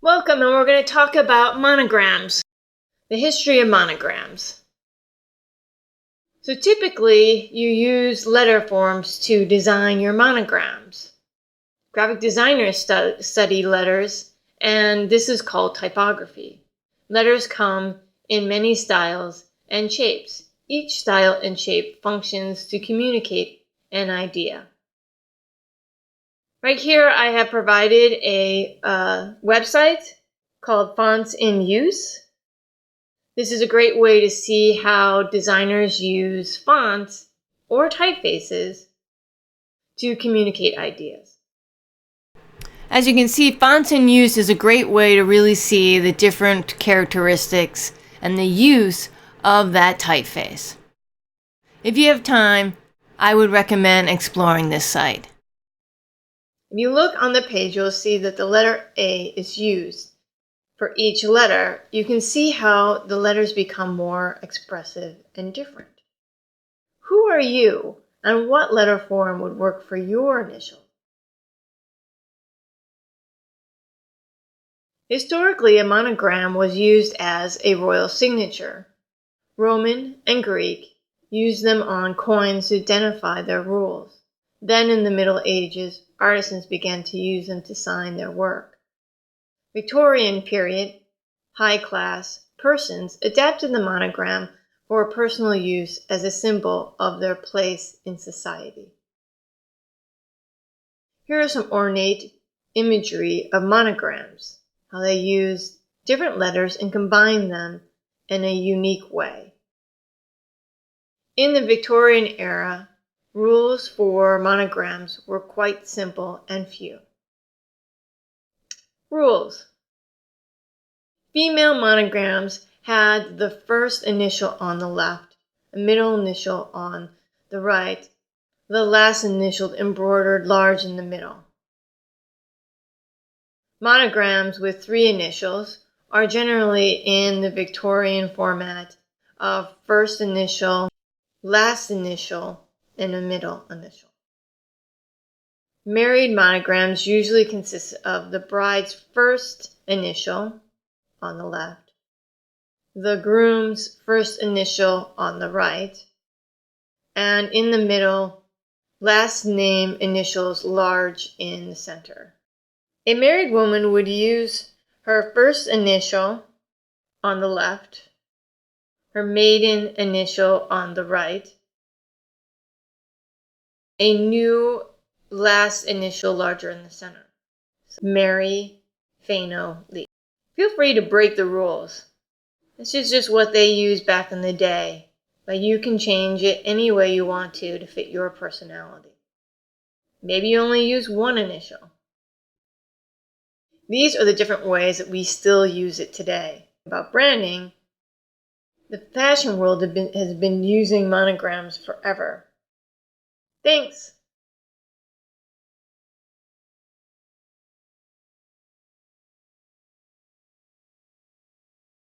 Welcome, and we're going to talk about monograms, the history of monograms. So typically, you use letter forms to design your monograms. Graphic designers study letters, and this is called typography. Letters come in many styles and shapes. Each style and shape functions to communicate an idea. Right here, I have provided a website called Fonts in Use. This is a great way to see how designers use fonts or typefaces to communicate ideas. As you can see, Fonts in Use is a great way to really see the different characteristics and the use of that typeface. If you have time, I would recommend exploring this site. If you look on the page, you'll see that the letter A is used. For each letter, you can see how the letters become more expressive and different. Who are you, and what letter form would work for your initial? Historically, a monogram was used as a royal signature. Roman and Greek used them on coins to identify their rules. Then in the Middle Ages, artisans began to use them to sign their work. Victorian period, high-class persons adapted the monogram for personal use as a symbol of their place in society. Here are some ornate imagery of monograms, how they use different letters and combine them in a unique way. In the Victorian era, rules for monograms were quite simple and few. Rules. Female monograms had the first initial on the left, a middle initial on the right, the last initial embroidered large in the middle. Monograms with 3 initials are generally in the Victorian format of first initial, last initial, and a middle initial. Married monograms usually consist of the bride's first initial on the left, the groom's first initial on the right, and in the middle, last name initials large in the center. A married woman would use her first initial on the left, her maiden initial on the right, a new last initial larger in the center. Mary Fano Lee. Feel free to break the rules. This is just what they used back in the day, but you can change it any way you want to fit your personality. Maybe you only use 1 initial. These are the different ways that we still use it today. About branding, the fashion world has been using monograms forever. Thanks.